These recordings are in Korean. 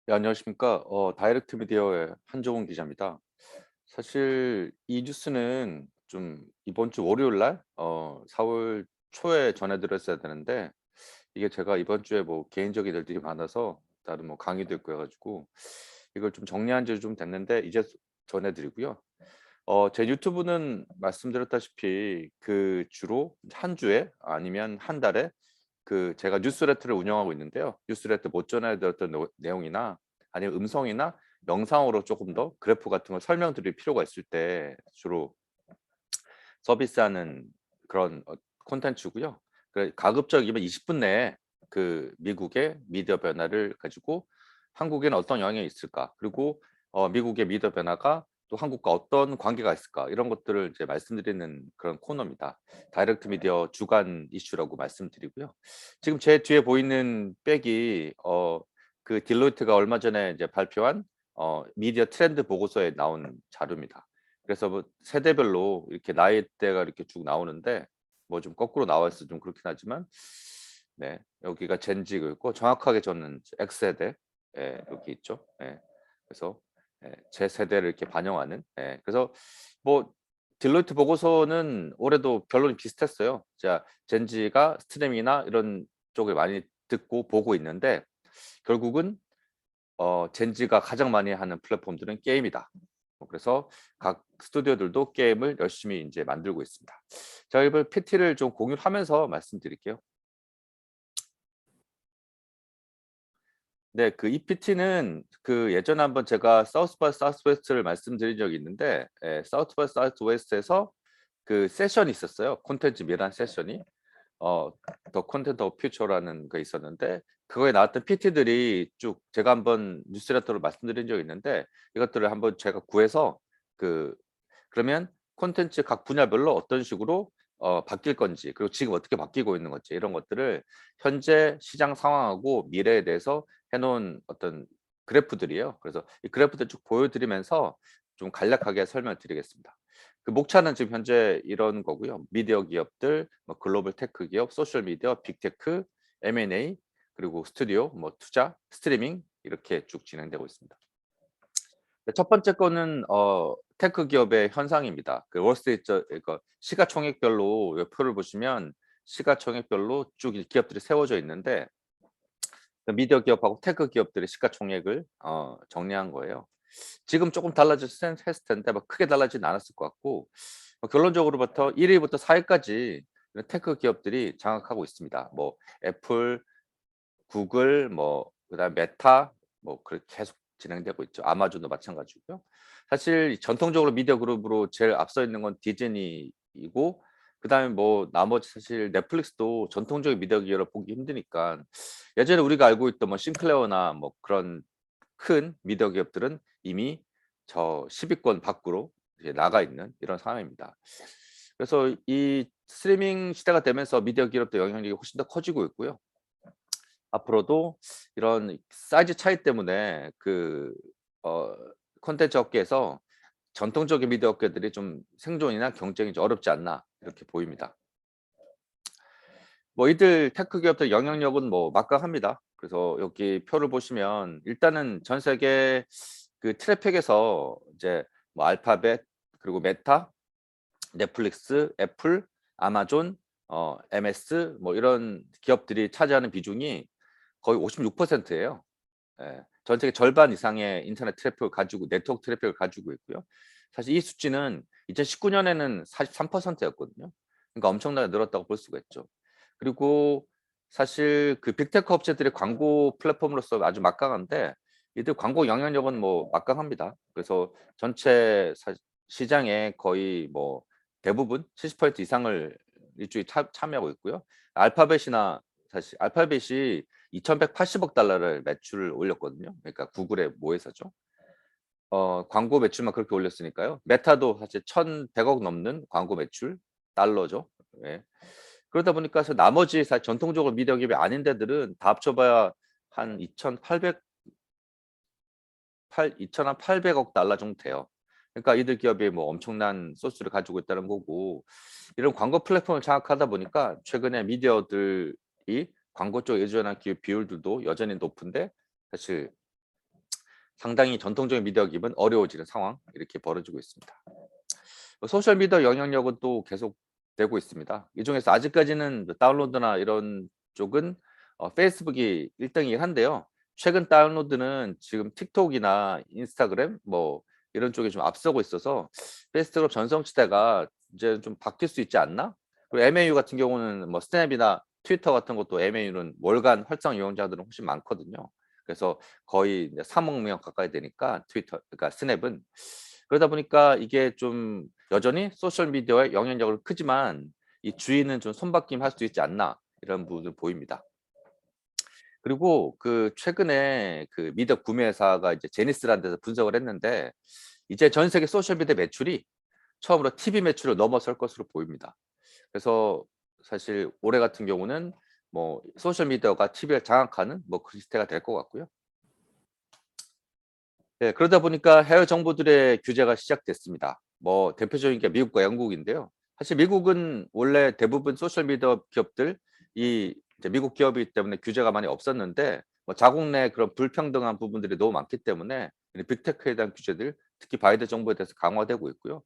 네, 안녕하십니까. 다이렉트 미디어의 한종훈 기자입니다. 사실 이 뉴스는 좀 이번 주 월요일 날 4월 초에 전해 드렸어야 되는데, 이게 제가 이번 주에 뭐 개인적인 일들이 많아서 다른 뭐 강의도 있고 해 가지고 이걸 좀 정리한 지 좀 됐는데 이제 전해 드리고요. 제 유튜브는 말씀드렸다시피 주로 한 주에 아니면 한 달에 제가 뉴스레터를 운영하고 있는데요. 뉴스레터 못 전해 드렸던 내용이나 아니면 음성이나 영상으로 조금 더 그래프 같은 걸 설명드릴 필요가 있을 때 주로 서비스하는 그런 콘텐츠고요. 가급적이면 20분 내에 미국의 미디어 변화를 가지고 한국에는 어떤 영향이 있을까? 그리고 미국의 미디어 변화가 또 한국과 어떤 관계가 있을까? 이런 것들을 이제 말씀드리는 그런 코너입니다. 다이렉트 미디어 주간 이슈라고 말씀드리고요. 지금 제 뒤에 보이는 백이 딜로이트가 얼마 전에 이제 발표한 미디어 트렌드 보고서에 나온 자료입니다. 그래서 뭐 세대별로 이렇게 나이대가 이렇게 쭉 나오는데, 뭐 좀 거꾸로 나와 있어서 좀 그렇긴 하지만, 네, 여기가 젠지고 있고 정확하게 저는 이제 X세대, 예, 여기 있죠. 예. 그래서 예, 제 세대를 이렇게 반영하는, 예. 그래서 뭐 딜로이트 보고서는 올해도 결론이 비슷했어요. 자, 젠지가 스트리밍이나 이런 쪽을 많이 듣고 보고 있는데, 결국은 젠지가 가장 많이 하는 플랫폼들은 게임이다. 그래서 각 스튜디오들도 게임을 열심히 인제 만들고 있습니다. 자, 이번 PT를 좀 공유를 하면서 말씀드릴게요. 네, 이 PT는 예전에 한번 제가 사우스 바이 사우스웨스트를 말씀드린 적이 있는데, 예, 사우스 바이 사우스웨스트에서 세션이 있었어요. 콘텐츠 미란 세션이. 어 더 콘텐트 오브 퓨처라는 거 있었는데, 그거에 나왔던 PT들이 쭉 제가 한번 뉴스레터로 말씀드린 적이 있는데, 이것들을 한번 제가 구해서 그 그러면 콘텐츠 각 분야별로 어떤 식으로 바뀔 건지, 그리고 지금 어떻게 바뀌고 있는 건지, 이런 것들을 현재 시장 상황하고 미래에 대해서 해 놓은 어떤 그래프들이에요. 그래서 이 그래프들 쭉 보여 드리면서 좀 간략하게 설명을 드리겠습니다. 목차는 지금 현재 이런 거고요. 미디어 기업들, 뭐 글로벌 테크 기업, 소셜 미디어, 빅테크, M&A, 그리고 스튜디오, 뭐 투자, 스트리밍, 이렇게 쭉 진행되고 있습니다. 네, 첫 번째 거는 테크 기업의 현상입니다. 월스트리트, 그러니까 시가총액별로 요 표를 보시면 시가총액별로 쭉 이 기업들이 세워져 있는데, 미디어 기업하고 테크 기업들의 시가총액을 정리한 거예요. 지금 조금 달라졌을 했을 텐데 뭐 크게 달라지진 않았을 것 같고, 결론적으로부터 1 위부터 4 위까지 이런 테크 기업들이 장악하고 있습니다. 뭐 애플, 구글, 뭐 그다음에 메타, 뭐 그렇게 계속 진행되고 있죠. 아마존도 마찬가지고요. 사실 전통적으로 미디어 그룹으로 제일 앞서 있는 건 디즈니이고, 그다음에 뭐 나머지 사실 넷플릭스도 전통적인 미디어 기업을 보기 힘드니까, 예전에 우리가 알고 있던 뭐 싱클레어나 뭐 그런 큰 미디어 기업들은 이미 저 10 위권 밖으로 이제 나가 있는 이런 상황입니다. 그래서 이 스트리밍 시대가 되면서 미디어 기업도 영향력이 훨씬 더 커지고 있고요. 앞으로도 이런 사이즈 차이 때문에 어 콘텐츠 업계에서 전통적인 미디어 업계들이 좀 생존이나 경쟁이 좀 어렵지 않나, 이렇게 보입니다. 뭐 이들 테크 기업들 영향력은 뭐 막강합니다. 그래서 여기 표를 보시면 일단은 전 세계 트래픽에서 이제 뭐 알파벳, 그리고 메타, 넷플릭스, 애플, 아마존, MS, 뭐 이런 기업들이 차지하는 비중이 거의 56% 예요. 예. 전 세계 절반 이상의 인터넷 트래픽을 가지고, 네트워크 트래픽을 가지고 있고요. 사실 이 수치는 2019 년에는 43% 였거든요. 그러니까 엄청나게 늘었다고 볼 수가 있죠. 그리고 사실 빅테크 업체들의 광고 플랫폼으로서 아주 막강한데, 이들 광고 영향력은 뭐 막강합니다. 그래서 전체 시장의 거의 뭐 대부분 70% 이상을 일주일에 참여하고 있고요. 알파벳이나 사실 알파벳이 2,180억 달러를 매출을 올렸거든요. 그러니까 구글의 모회사죠. 광고 매출만 그렇게 올렸으니까요. 메타도 사실 1,100억 넘는 광고 매출, 달러죠. 예. 그러다 보니까 나머지 사실 전통적으로 미디어 기업이 아닌 데들은 다 합쳐 봐야 한 2,800 8 2,800억 달러 정도 돼요. 그러니까 이들 기업이 뭐 엄청난 소스를 가지고 있다는 거고, 이런 광고 플랫폼을 장악하다 보니까 최근에 미디어들이 광고 쪽에 의존한 비율들도 여전히 높은데, 사실 상당히 전통적인 미디어 기업은 어려워지는 상황 이렇게 벌어지고 있습니다. 소셜 미디어 영향력은 또 계속 되고 있습니다. 이 중에서 아직까지는 다운로드나 이런 쪽은 페이스북이 1 등이긴 한데요. 최근 다운로드는 지금 틱톡이나 인스타그램 뭐 이런 쪽이 좀 앞서고 있어서 페이스북 전성시대가 이제 좀 바뀔 수 있지 않나? 그리고 MAU 같은 경우는 뭐 스냅이나 트위터 같은 것도 MAU는 월간 활성 이용자들은 훨씬 많거든요. 그래서 거의 이제 3억 명 가까이 되니까 트위터 그러니까 스냅은. 그러다 보니까 이게 좀 여전히 소셜 미디어의 영향력은 크지만 이 주인은 좀 손바뀜할 수 있지 않나 이런 부분을 보입니다. 그리고 그 최근에 그 미디어 구매 회사가 이제 제니스라는 데서 분석을 했는데 이제 전 세계 소셜 미디어 매출이 처음으로 TV 매출을 넘어설 것으로 보입니다. 그래서 사실 올해 같은 경우는 뭐 소셜 미디어가 TV를 장악하는 뭐 그 시대가 될 것 같고요. 네, 그러다 보니까 해외 정부들의 규제가 시작됐습니다. 뭐 대표적인 게 미국과 영국인데요. 사실 미국은 원래 대부분 소셜 미디어 기업들 이 이제 미국 기업이기 때문에 규제가 많이 없었는데 뭐 자국 내 그런 불평등한 부분들이 너무 많기 때문에 이 빅테크에 대한 규제들 특히 바이든 정부에 대해서 강화되고 있고요.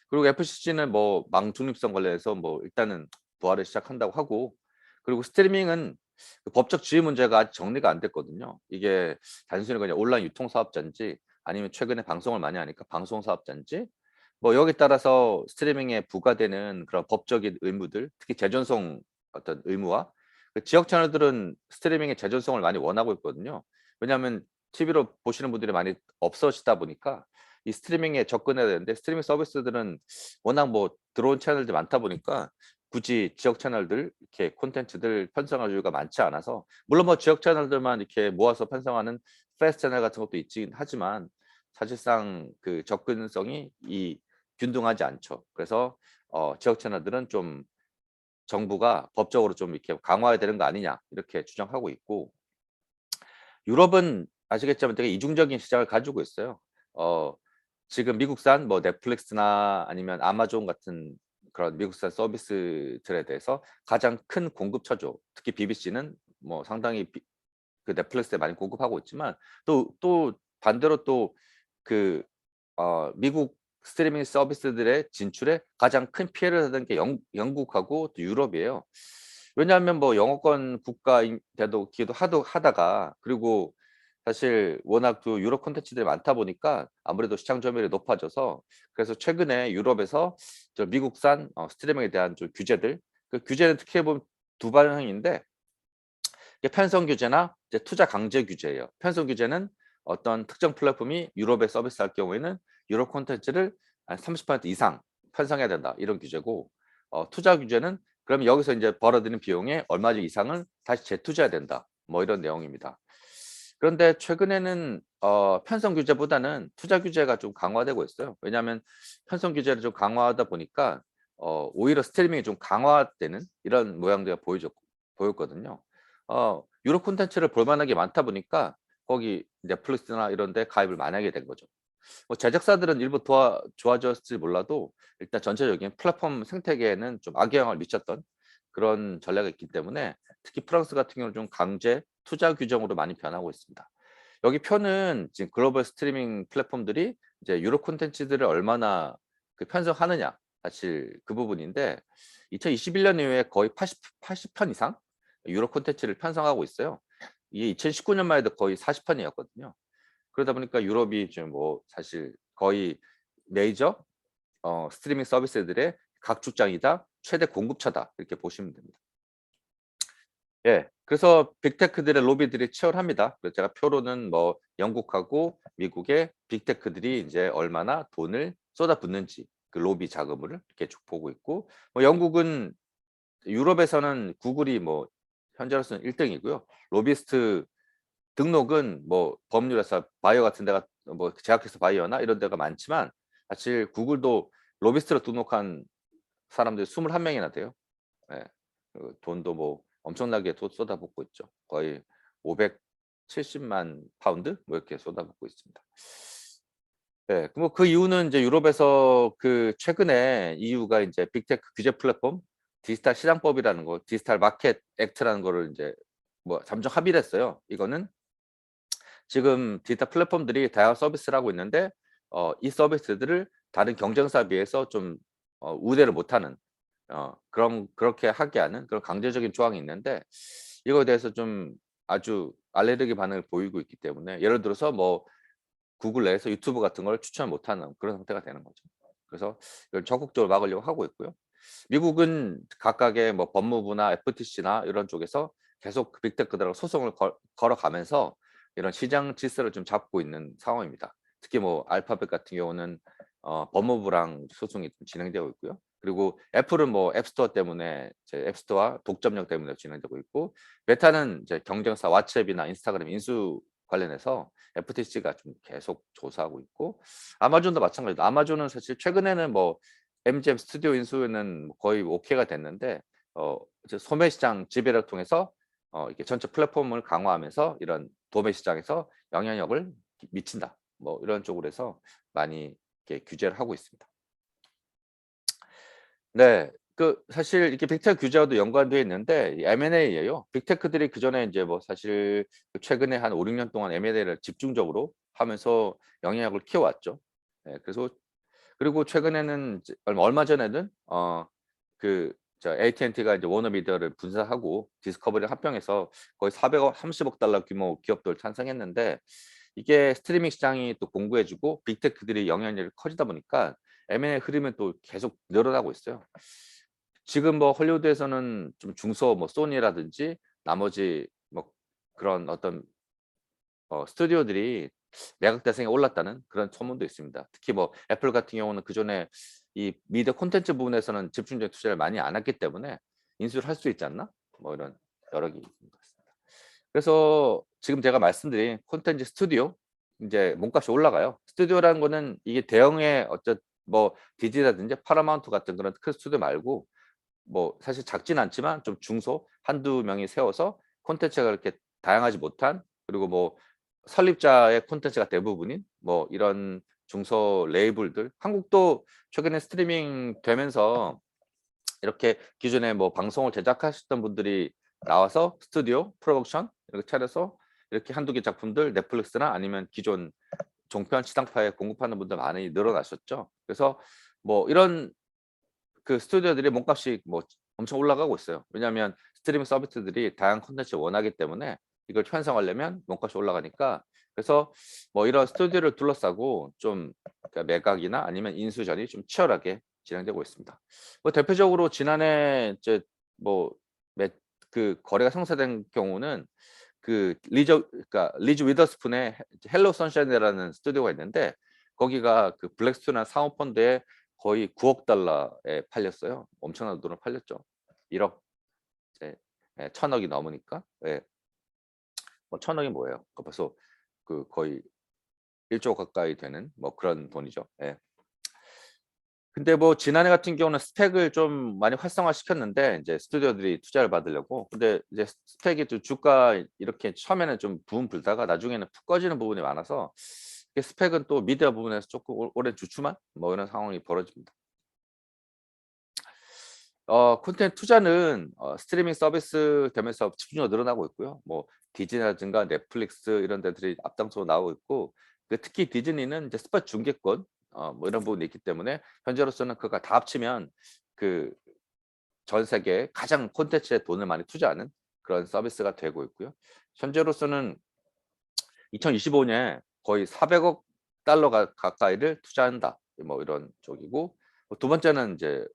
그리고 FCC는 뭐 망 중립성 관련해서 뭐 일단은 부활을 시작한다고 하고 그리고 스트리밍은 그 법적 지위 문제가 아직 정리가 안 됐거든요. 이게 단순히 그냥 온라인 유통 사업자인지 아니면 최근에 방송을 많이 하니까 방송 사업자인지 뭐 여기에 따라서 스트리밍에 부과되는 그런 법적인 의무들 특히 제전성 어떤 의무와 그 지역 채널들은 스트리밍의 제전성을 많이 원하고 있거든요. 왜냐하면 TV로 보시는 분들이 많이 없어지다 보니까 이 스트리밍에 접근해야 되는데 스트리밍 서비스들은 워낙 뭐 들어온 채널들이 많다 보니까 굳이 지역 채널들 이렇게 콘텐츠들 편성할 이유가 많지 않아서 물론 뭐 지역 채널들만 이렇게 모아서 편성하는 패스트 채널 같은 것도 있긴 하지만 사실상 그 접근성이 이 균등하지 않죠. 그래서 지역 채널들은 좀 정부가 법적으로 좀 이렇게 강화해야 되는 거 아니냐 이렇게 주장하고 있고 유럽은 아시겠지만 되게 이중적인 시장을 가지고 있어요. 어 지금 미국산 뭐 넷플릭스나 아니면 아마존 같은 그런 미국산 서비스들에 대해서 가장 큰 공급처죠. 특히 BBC는 뭐 상당히 그 넷플릭스에 많이 공급하고 있지만 또 반대로 또 그 미국 스트리밍 서비스들의 진출에 가장 큰 피해를 받은 게 영국하고 또 유럽이에요. 왜냐하면 뭐 영어권 국가인데도 기도 하다가 그리고 사실 워낙 그 유럽 콘텐츠들이 많다 보니까 아무래도 시장 점유율이 높아져서 그래서 최근에 유럽에서 저 미국산 스트리밍에 대한 좀 규제들 그 규제는 특히 보면 두 방향인데 이게 편성 규제나 이제 투자 강제 규제예요. 편성 규제는 어떤 특정 플랫폼이 유럽에 서비스할 경우에는 유럽 콘텐츠를 한 30% 이상 편성해야 된다. 이런 규제고 투자 규제는 그럼 여기서 이제 벌어들인 비용의 얼마 이상을 다시 재투자해야 된다. 뭐 이런 내용입니다. 그런데 최근에는 편성 규제보다는 투자 규제가 좀 강화되고 있어요. 왜냐하면 편성 규제를 좀 강화하다 보니까 오히려 스트리밍이 좀 강화되는 이런 모양새가 보였거든요. 유료 콘텐츠를 볼 만한 게 많다 보니까 거기 넷플릭스나 이런 데 가입을 많이 하게 된 거죠. 뭐 제작사들은 일부 좋아졌을지 몰라도 일단 전체적인 플랫폼 생태계에는 좀 악영향을 미쳤던 그런 전략이 있기 때문에 특히 프랑스 같은 경우는 좀 강제 투자 규정으로 많이 변하고 있습니다. 여기 표는 지금 글로벌 스트리밍 플랫폼들이 이제 유료 콘텐츠들을 얼마나 그 편성하느냐 사실 그 부분인데 2021년 이후에 거의 80편 이상 유료 콘텐츠를 편성하고 있어요. 이게 2019년만 해도 거의 40편이었거든요. 그러다 보니까 유럽이 지금 뭐 사실 거의 메이저 스트리밍 서비스들의 각축장이다, 최대 공급처다 이렇게 보시면 됩니다. 예. 그래서 빅테크들의 로비들이 치열합니다. 그래서 제가 표로는 뭐 영국하고 미국의 빅테크들이 이제 얼마나 돈을 쏟아붓는지 그 로비 자금을 이렇게 쭉 보고 있고 뭐 영국은 유럽에서는 구글이 뭐 현재로서는 1 등이고요. 로비스트 등록은 뭐 법률에서 바이오 같은 데가 뭐 제약회사 바이오나 이런 데가 많지만 사실 구글도 로비스트로 등록한 사람들이 21 명이나 돼요. 예. 그 돈도 뭐 엄청나게 쏟아붓고 있죠. 거의 570만 파운드 뭐 이렇게 쏟아붓고 있습니다. 네. 뭐 그 이유는 이제 유럽에서 그 최근에 EU가 인제 빅테크 규제 플랫폼 디지털 시장법이라는 거 디지털 마켓 액트라는 거를 인제 뭐 잠정 합의를 했어요. 이거는 지금 디지털 플랫폼들이 다양한 서비스를 하고 있는데 이 서비스들을 다른 경쟁사에 비해서 좀 우대를 못하는 그렇게 하게 하는 그런 강제적인 조항이 있는데 이거에 대해서 좀 아주 알레르기 반응을 보이고 있기 때문에 예를 들어서 뭐 구글 내에서 유튜브 같은 걸 추천 못하는 그런 상태가 되는 거죠. 그래서 이걸 적극적으로 막으려고 하고 있고요. 미국은 각각의 뭐 법무부나 FTC나 이런 쪽에서 계속 그 빅테크들하고 소송을 걸어가면서 이런 시장 질서를 좀 잡고 있는 상황입니다. 특히 뭐 알파벳 같은 경우는 법무부랑 소송이 좀 진행되고 있고요. 그리고 애플은 뭐 앱스토어 때문에 이제 앱스토어와 독점력 때문에 진행되고 있고 메타는 이제 경쟁사 왓츠앱이나 인스타그램 인수 관련해서 FTC가 좀 계속 조사하고 있고 아마존도 마찬가지다. 아마존은 사실 최근에는 뭐 MGM 스튜디오 인수는 거의 오케이가 됐는데 이제 소매 시장 지배를 통해서 이렇게 전체 플랫폼을 강화하면서 이런 도매 시장에서 영향력을 미친다. 뭐 이런 쪽으로 해서 많이 이렇게 규제를 하고 있습니다. 네. 그 사실 이렇게 빅테크 규제와도 연관되어 있는데 이 M&A예요. 빅테크들이 그전에 인제 뭐 사실 그 최근에 한 5-6년 동안 M&A를 집중적으로 하면서 영향력을 키워왔죠. 예. 그래서 그리고 최근에는 이제 얼마 전에는 AT&T가 이제 워너미디어를 분사하고 디스커버리를 합병해서 거의 430억 달러 규모 기업들 찬성했는데 이게 스트리밍 시장이 또 공고해 지고 빅테크들이 영향력이 커지다 보니까 M&A 흐름은 또 계속 늘어나고 있어요. 지금 뭐 헐리우드에서는 좀 중소 뭐 소니라든지 나머지 뭐 그런 어떤 스튜디오들이 매각 대상에 올랐다는 그런 소문도 있습니다. 특히 뭐 애플 같은 경우는 그전에 이 미디어 콘텐츠 부분에서는 집중적인 투자를 많이 안 했기 때문에 인수를 할 수 있지 않나? 뭐 이런 여러 개 있는 것 같습니다. 그래서 지금 제가 말씀드린 콘텐츠 스튜디오 인제 몸값이 올라가요. 스튜디오라는 거는 이게 대형의 뭐 디즈니라든지 파라마운트 같은 그런 큰 스튜디오 말고 뭐 사실 작진 않지만 좀 중소 한두 명이 세워서 콘텐츠가 그렇게 다양하지 못한 그리고 뭐 설립자의 콘텐츠가 대부분인 뭐 이런 중소 레이블들 한국도 최근에 스트리밍 되면서 이렇게 기존에 뭐 방송을 제작하셨던 분들이 나와서 스튜디오 프로덕션 이렇게 차려서 이렇게 한두 개 작품들 넷플릭스나 아니면 기존 종편 시장파에 공급하는 분들 많이 늘어나셨죠. 그래서 뭐 이런 그 스튜디오들이 몸값이 뭐 엄청 올라가고 있어요. 왜냐하면 스트리밍 서비스들이 다양한 콘텐츠를 원하기 때문에 이걸 편성하려면 몸값이 올라가니까 그래서 뭐 이런 스튜디오를 둘러싸고 좀 그러니까 매각이나 아니면 인수전이 좀 치열하게 진행되고 있습니다. 뭐 대표적으로 지난해 이제 뭐 그 거래가 성사된 경우는 리즈 위더스푼의 헬로 선샤인이라는 스튜디오가 있는데 거기가 그 블랙스톤이나 사모펀드에 거의 9억 달러에 팔렸어요. 엄청난 돈을 팔렸죠. 1억 이제 1,000억이 넘으니까. 예. 뭐 1,000억이 뭐예요? 그 벌써 그 거의 1조 가까이 되는 뭐 그런 돈이죠. 예. 근데 뭐 지난해 같은 경우는 스펙을 좀 많이 활성화시켰는데 인제 스튜디오들이 투자를 받으려고. 근데 이제 스펙이 좀 주가 이렇게 처음에는 좀 부음 불다가 나중에는 푹 꺼지는 부분이 많아서 이게 스펙은 또 미디어 부분에서 쪼끔 오래 주춤한 뭐 이런 상황이 벌어집니다. 콘텐츠 투자는 스트리밍 서비스 되면서 집중적으로 늘어나고 있고요. 뭐 디즈니라든가 넷플릭스 이런 데들이 앞장서서 나오고 있고 특히 디즈니는 이제 스포츠 중계권 뭐 이런 부분이 있기 때문에 현재로서는 그거 다 합치면 그 전 세계 가장 콘텐츠에 돈을 많이 투자하는 그런 서비스가 되고 있고요. 현재로서는 2025년 거의 400억 달러가 가까이를 투자한다. 뭐 이런 쪽이고 두 번째는 이제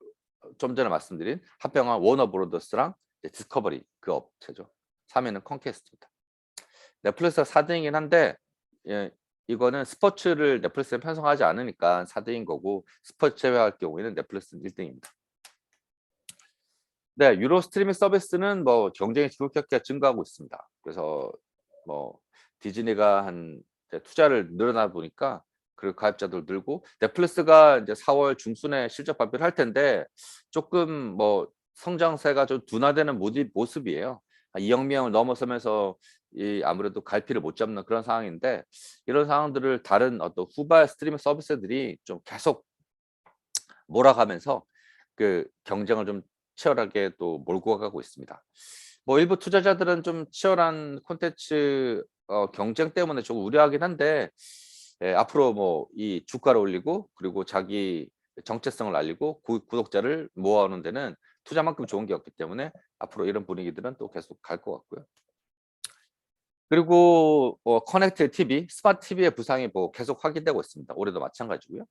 좀 전에 말씀드린 합병한 워너 브로더스랑 이제 디스커버리 그 업체죠. 3 위는 컴캐스트입니다. 넷플릭스가 4 등이긴 한데 예 이거는 스포츠를 넷플릭스에 편성하지 않으니까 4 등인 거고 스포츠 제외할 경우에는 넷플릭스는 1 등입니다. 네. 유로 스트리밍 서비스는 뭐 경쟁이 지속적게 증가하고 있습니다. 그래서 뭐 디즈니가 한 이제 투자를 늘어나 보니까 그 가입자들 늘고 넷플릭스가 이제 4월 중순에 실적 발표를 할 텐데 쪼끔 뭐 성장세가 좀 둔화되는 모습이에요. 2억 명을 넘어서면서 이 아무래도 갈피를 못 잡는 그런 상황인데 이런 상황들을 다른 어떤 후발 스트리밍 서비스들이 좀 계속 몰아가면서 그 경쟁을 좀 치열하게 또 몰고 가고 있습니다. 뭐 일부 투자자들은 좀 치열한 콘텐츠 경쟁 때문에 조금 우려하긴 한데 앞으로 뭐 이 주가를 올리고 그리고 자기 정체성을 알리고 구독자를 모아오는 데는 투자만큼 좋은 게 없기 때문에 앞으로 이런 분위기들은 또 계속 갈 것 같고요. 그리고 커넥트 TV, 스마트 TV의 부상이 뭐 계속 확인되고 있습니다. 올해도 마찬가지고요.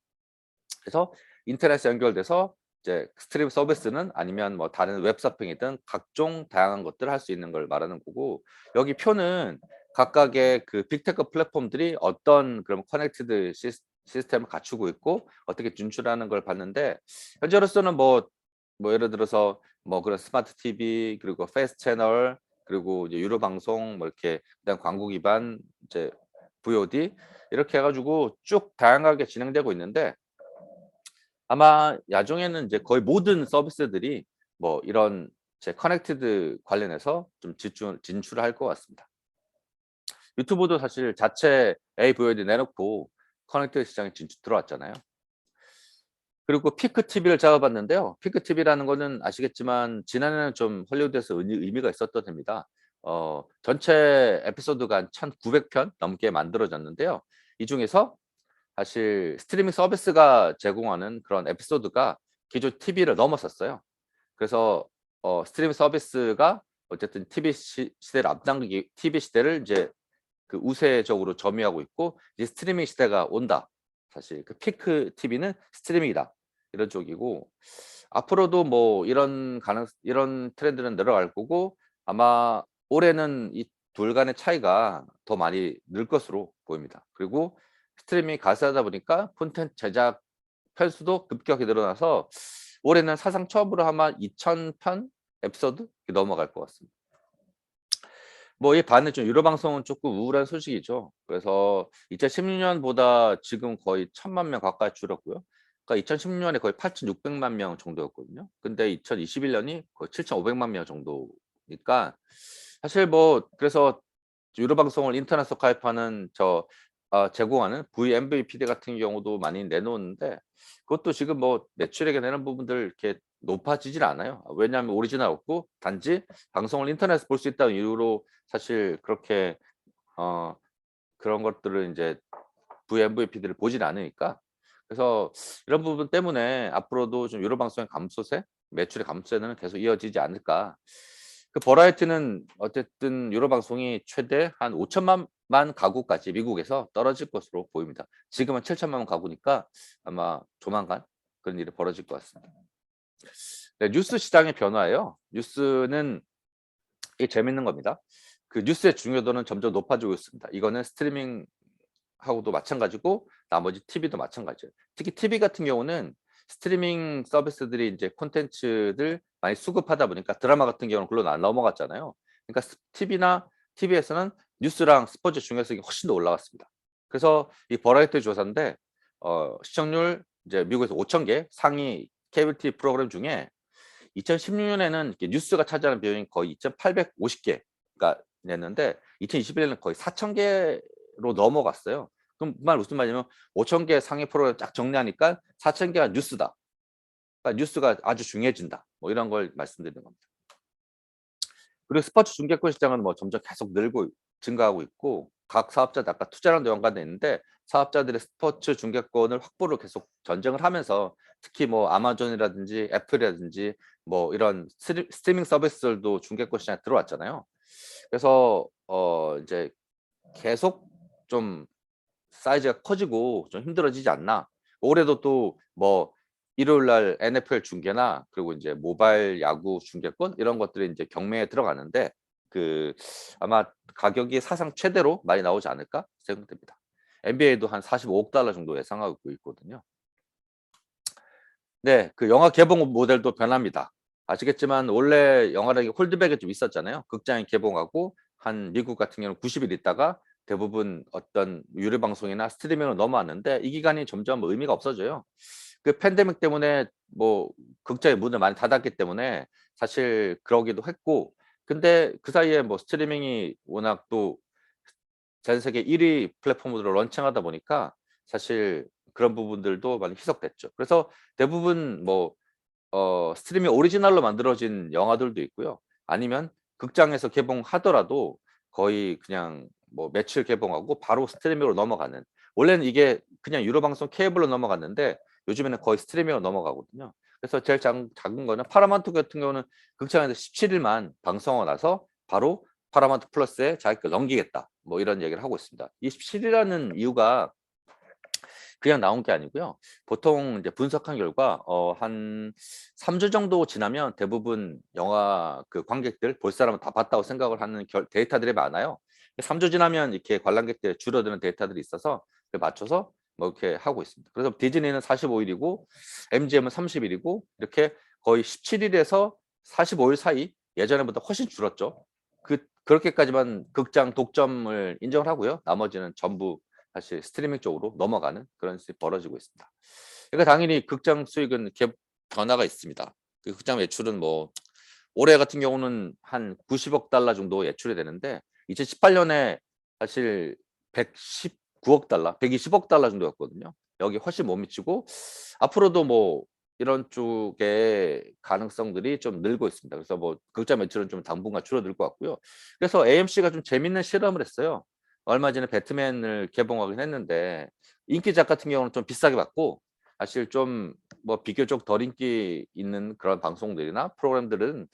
그래서 인터넷에 연결돼서 이제 스트림 서비스는 아니면 뭐 다른 웹 서핑이든 각종 다양한 것들을 할 수 있는 걸 말하는 거고, 여기 표는 각각의 그 빅테크 플랫폼들이 어떤 그런 커넥티드 시스템을 갖추고 있고 어떻게 진출하는 걸 봤는데, 현재로서는 뭐 예를 들어서 뭐 그런 스마트 TV 그리고 패스트 채널 그리고 이제 유료 방송 뭐 이렇게 그다음 광고 기반 이제 VOD 이렇게 해 가지고 쭉 다양하게 진행되고 있는데, 아마 야중에는 이제 거의 모든 서비스들이 뭐 이런 제 커넥티드 관련해서 좀 진출을 할 것 같습니다. 유튜브도 사실 자체 AVOD 내놓고 커넥티드 시장에 진출 들어왔잖아요. 그리고 피크 TV를 잡아봤는데요. 피크 TV라는 거는 아시겠지만 지난해는 좀 헐리우드에서 의미가 있었던 해입니다. 전체 에피소드가 한 1,900편 넘게 만들어졌는데요. 이 중에서 사실 스트리밍 서비스가 제공하는 그런 에피소드가 기존 TV를 넘어섰어요. 그래서 스트리밍 서비스가 어쨌든 TV 시대를 앞당기기, TV 시대를 이제 그 우세적으로 점유하고 있고 이제 스트리밍 시대가 온다. 사실 그 피크 TV는 스트리밍이다. 이런 쪽이고, 앞으로도 뭐 이런 트렌드는 늘어갈 거고, 아마 올해는 이 둘 간의 차이가 더 많이 늘 것으로 보입니다. 그리고 스트리밍이 가세하다 보니까 콘텐츠 제작 편수도 급격히 늘어나서 올해는 사상 처음으로 아마 2,000편 에피소드 넘어갈 것 같습니다. 뭐 이 반대 좀 유료 방송은 조금 우울한 소식이죠. 그래서 2016년보다 지금 거의 1,000만 명 가까이 줄었고요. 그러니까 2016년에 거의 8,600만 명 정도였거든요. 근데 2021년이 거의 7,500만 명 정도니까, 사실 뭐 그래서 유료 방송을 인터넷으로 가입하는 제공하는 vMVPD 같은 경우도 많이 내놓는데, 그것도 지금 뭐 매출액에 내는 부분들 이렇게 높아지질 않아요. 왜냐하면 오리지널 없고 단지 방송을 인터넷에서 볼 수 있다는 이유로 사실 그렇게 어 그런 것들을 인제 vMVPD를 보질 않으니까. 그래서 이런 부분 때문에 앞으로도 좀 유료 방송의 감소세, 매출의 감소세는 계속 이어지지 않을까. 그 버라이어티는 어쨌든 유료 방송이 최대 한 5,000만 가구까지 미국에서 떨어질 것으로 보입니다. 지금은 7,000만 가구니까 아마 조만간 그런 일이 벌어질 것 같습니다. 네, 뉴스 시장의 변화예요. 뉴스는 이게 재밌는 겁니다. 그 뉴스의 중요도는 점점 높아지고 있습니다. 이거는 스트리밍하고도 마찬가지고 나머지 TV도 마찬가지예요. 특히 TV 같은 경우는 스트리밍 서비스들이 이제 콘텐츠들 많이 수급하다 보니까 드라마 같은 경우는 글로 넘어갔잖아요. 그러니까 TV나 TV에서는 뉴스랑 스포츠 중요성이 훨씬 더 올라갔습니다. 그래서 이 버라이어티 조사인데 시청률 이제 미국에서 5천 개 상위 케이블 TV 프로그램 중에 2016년에는 이렇게 뉴스가 차지하는 비용이 거의 2,850개가 냈는데 2021년에는 거의 4천 개로 넘어갔어요. 그럼 무슨 말이냐면 5천 개 상위 프로그램 쫙 정리하니까 4천 개가 뉴스다. 그러니까 뉴스가 아주 중요해진다. 뭐 이런 걸 말씀드리는 겁니다. 그리고 스포츠 중계권 시장은 뭐 점점 계속 증가하고 있고, 각 사업자들 아까 투자랑도 연관돼 있는데 사업자들의 스포츠 중계권을 확보를 계속 전쟁을 하면서, 특히 뭐 아마존이라든지 애플이라든지 뭐 이런 스트리밍 서비스들도 중계권 시장에 들어왔잖아요. 그래서 이제 계속 좀 사이즈가 커지고 좀 힘들어지지 않나. 올해도 또 뭐 일요일 날 NFL 중계나 그리고 인제 모바일 야구 중계권 이런 것들이 인제 경매에 들어가는데, 그 아마 가격이 사상 최대로 많이 나오지 않을까 생각됩니다. NBA도 한 45억 달러 정도 예상하고 있거든요. 네. 그 영화 개봉 모델도 변합니다. 아시겠지만 원래 영화라는 게 홀드백이 좀 있었잖아요. 극장에 개봉하고 한 미국 같은 경우는 90일 있다가 대부분 어떤 유료 방송이나 스트리밍으로 넘어왔는데, 이 기간이 점점 의미가 없어져요. 그 팬데믹 때문에 뭐 극장의 문을 많이 닫았기 때문에 사실 그러기도 했고, 근데 그 사이에 뭐 스트리밍이 워낙 또 전 세계 1위 플랫폼으로 런칭하다 보니까 사실 그런 부분들도 많이 희석됐죠. 그래서 대부분 뭐 스트리밍 오리지널로 만들어진 영화들도 있고요. 아니면 극장에서 개봉하더라도 거의 그냥 뭐 며칠 개봉하고 바로 스트리밍으로 넘어가는, 원래는 이게 그냥 유료 방송 케이블로 넘어갔는데 요즘에는 거의 스트리밍으로 넘어가거든요. 그래서 제일 작은 거는 파라마운트 같은 경우는 극장에서 17일만 방송하고 나서 바로 파라마운트 플러스에 자기가 넘기겠다, 뭐 이런 얘기를 하고 있습니다. 이 17이라는 이유가 그냥 나온 게 아니고요. 보통 이제 분석한 결과 한 3주 정도 지나면 대부분 영화 그 관객들 볼 사람은 다 봤다고 생각을 하는 데이터들이 많아요. 3주 지나면 이렇게 관람객들이 줄어드는 데이터들이 있어서 그에 맞춰서 뭐 이렇게 하고 있습니다. 그래서 디즈니는 45 일이고 MGM은 30 일이고 이렇게 거의 17 일에서 45일 사이, 예전에보다 훨씬 줄었죠. 그렇게까지만 극장 독점을 인정을 하고요. 나머지는 전부 사실 스트리밍 쪽으로 넘어가는 그런 일이 벌어지고 있습니다. 그러니까 당연히 극장 수익은 변화가 있습니다. 그 극장 매출은 뭐 올해 같은 경우는 한 90억 달러 정도 예출이 되는데 2018년에 사실 119억 달러, 120억 달러 정도였거든요. 여기 훨씬 못 미치고 앞으로도 뭐 이런 쪽의 가능성들이 좀 늘고 있습니다. 그래서 뭐 극장 매출은 좀 당분간 줄어들 것 같고요. 그래서 AMC가 좀 재밌는 실험을 했어요. 얼마 전에 배트맨을 개봉하긴 했는데 인기작 같은 경우는 좀 비싸게 받고 사실 좀 뭐 비교적 덜 인기 있는 그런 방송들이나 프로그램들은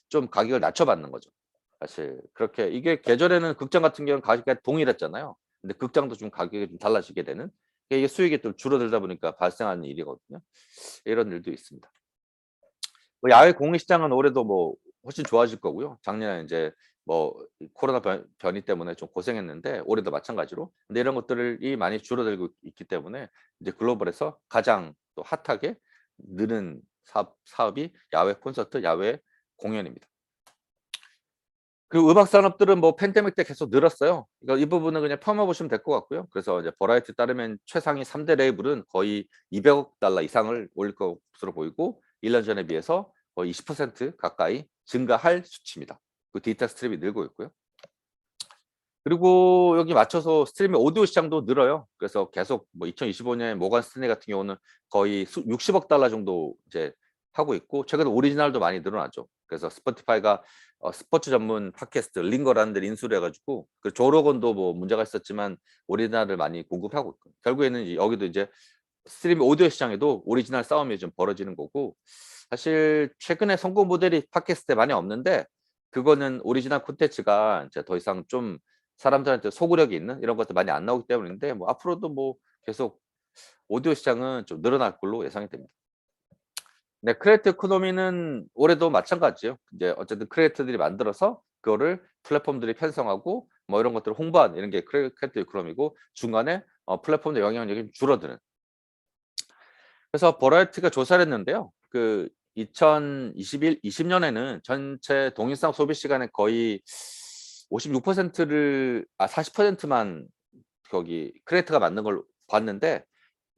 좀 가격을 낮춰 받는 거죠. 사실 그렇게 이게 계절에는 극장 같은 경우는 가격이 동일했잖아요. 근데 극장도 좀 가격이 좀 달라지게 되는, 이게 수익이 좀 줄어들다 보니까 발생하는 일이거든요. 이런 일도 있습니다. 뭐 야외 공연 시장은 올해도 뭐 훨씬 좋아질 거고요. 작년에 인제 뭐 이 코로나 변이 때문에 좀 고생했는데 올해도 마찬가지로. 근데 이런 것들이 많이 줄어들고 있기 때문에 이제 글로벌에서 가장 또 핫하게 느는 사업이 야외 콘서트, 야외 공연입니다. 그리고 음악 산업들은 뭐 팬데믹 때 계속 늘었어요. 그러니까 이 부분은 그냥 폄하 보시면 될 것 같고요. 그래서 이제 버라이어티에 따르면 최상위 3대 레이블은 거의 200억 달러 이상을 올릴 것으로 보이고 1년 전에 비해서 거의 20% 가까이 증가할 수치입니다. 그 디지털 스트리밍이 늘고 있고요. 그리고 여기 맞춰서 스트리밍 오디오 시장도 늘어요. 그래서 계속 뭐 2025년 모건 스탠리 같은 경우는 거의 60억 달러 정도 이제 하고 있고 최근에 오리지널도 많이 늘어났죠. 그래서 스포티파이가 스포츠 전문 팟캐스트 링거라는 데를 인수를 해 가지고 그 조 로건도 뭐 문제가 있었지만 오리지널을 많이 공급하고 있고 결국에는 여기도 이제 스트리밍 오디오 시장에도 오리지널 싸움이 좀 벌어지는 거고, 사실 최근에 성공 모델이 팟캐스트에 많이 없는데 그거는 오리지널 콘텐츠가 이제 더 이상 좀 사람들한테 소구력이 있는 이런 것들 많이 안 나오기 때문인데 뭐 앞으로도 뭐 계속 오디오 시장은 좀 늘어날 걸로 예상이 됩니다. 네, 크리에이터 이코노미는 올해도 마찬가지예요. 이제 어쨌든 크리에이터들이 만들어서 그거를 플랫폼들이 편성하고 뭐 이런 것들을 홍보하는 이런 게 크리에이터 이코노미고 중간에 플랫폼의 영향력이 줄어드는. 그래서 버라이어티가 조사를 했는데요. 그 2020 년에는 전체 동일상 소비 시간의 거의 56%를 40%만 거기 크리에이터가 만든 걸 봤는데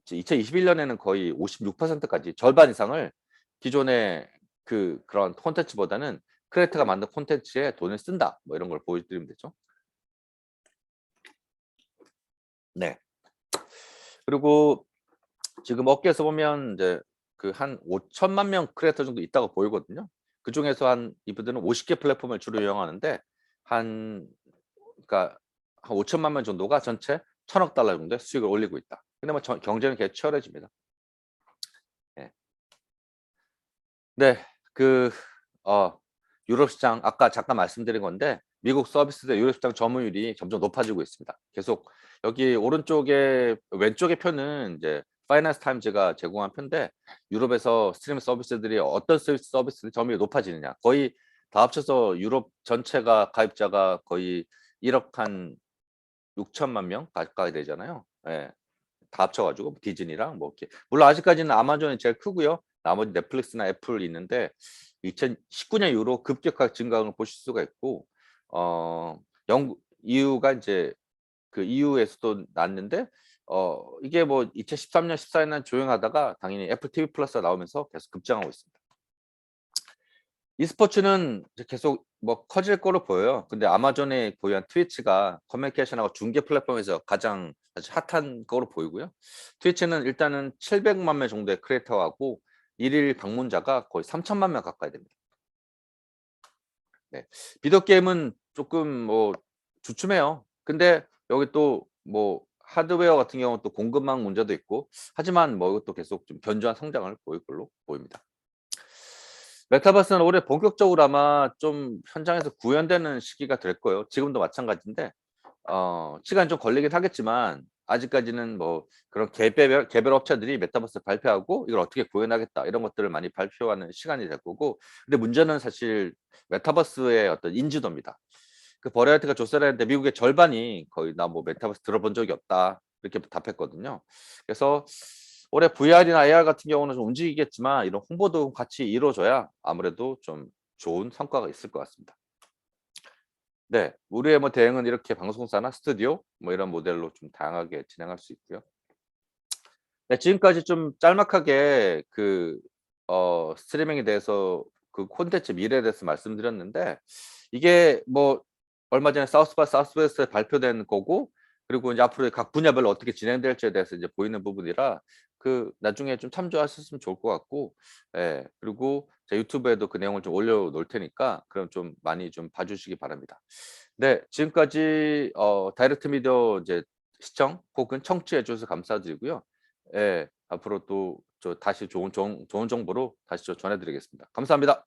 이제 2021 년에는 거의 56%까지 절반 이상을 기존의 그런 콘텐츠보다는 크리에이터가 만든 콘텐츠에 돈을 쓴다. 뭐 이런 걸 보여드리면 되죠. 네. 그리고 지금 업계에서 보면 이제 그 한 5천만 명 크리에이터 정도 있다고 보이거든요. 그중에서 한 이분들은 50개 플랫폼을 주로 이용하는데 한 그러니까 한 5천만 명 정도가 전체 1,000억 달러 정도의 수익을 올리고 있다. 근데 뭐 경쟁은 계속 치열해집니다. 예. 네. 그 유럽 시장 아까 잠깐 말씀드린 건데 미국 서비스대 유럽 시장 점유율이 점점 높아지고 있습니다. 계속 여기 오른쪽에 왼쪽의 표는 이제 파이낸스 타임즈가 제공한 표인데 유럽에서 스트리밍 서비스들이 어떤 서비스 점유율이 높아지느냐. 거의 다 합쳐서 유럽 전체가 가입자가 거의 1억 한 6천만 명 가까이 되잖아요. 예. 다 합쳐 가지고 디즈니랑 뭐 이렇게 물론 아직까지는 아마존이 제일 크고요. 나머지 넷플릭스나 애플 있는데 2019년 이후로 급격하게 증가하는 걸 보실 수가 있고 영국 EU가 인제 그 EU에서도 났는데 이게 뭐 2013년 14년 조용하다가 당연히 애플 TV 플러스가 나오면서 계속 급증하고 있습니다. e스포츠는 이제 계속 뭐 커질 거로 보여요. 근데 아마존이 보유한 트위치가 커뮤니케이션하고 중계 플랫폼에서 가장 아주 핫한 거로 보이고요. 트위치는 일단은 700만 명 정도의 크리에이터하고 일일 방문자가 거의 3천만 명 가까이 됩니다. 네. 비디오 게임은 쪼끔 뭐 주춤해요. 근데 여기 또 뭐 하드웨어 같은 경우는 또 공급망 문제도 있고 하지만 뭐 이것도 계속 좀 견조한 성장을 보일 걸로 보입니다. 메타버스는 올해 본격적으로 아마 좀 현장에서 구현되는 시기가 될 거예요. 지금도 마찬가지인데 시간이 좀 걸리긴 하겠지만 아직까지는 뭐 그런 개별 업체들이 메타버스를 발표하고 "이걸 어떻게 구현하겠다." 이런 것들을 많이 발표하는 시간이 될 거고 근데 문제는 사실 메타버스의 어떤 인지도입니다. 그 버라이어티가 조사를 했는데 미국의 절반이 거의 "나 뭐 메타버스 들어본 적이 없다." 이렇게 답했거든요. 그래서 올해 VR이나 AR 같은 경우는 좀 움직이겠지만 이런 홍보도 같이 이루어져야 아무래도 좀 좋은 성과가 있을 것 같습니다. 네. 우리의 뭐 대응은 이렇게 방송사나 스튜디오 뭐 이런 모델로 좀 다양하게 진행할 수 있고요. 네 지금까지 좀 짤막하게 그 스트리밍에 대해서 그 콘텐츠 미래에 대해서 말씀드렸는데 이게 뭐 얼마 전에 사우스 바이 사우스웨스트에 발표된 거고 그리고 인제 앞으로 각 분야별로 어떻게 진행될지에 대해서 이제 보이는 부분이라 그 나중에 좀 참조하셨으면 좋을 것 같고 예 그리고 제 유튜브에도 그 내용을 좀 올려 놓을 테니까 그럼 좀 많이 좀 봐 주시기 바랍니다. 네. 지금까지 다이렉트 미디어 이제 시청 혹은 청취해 주셔서 감사드리고요. 예. 앞으로 또 다시 좋은 정보로 다시 전해 드리겠습니다. 감사합니다.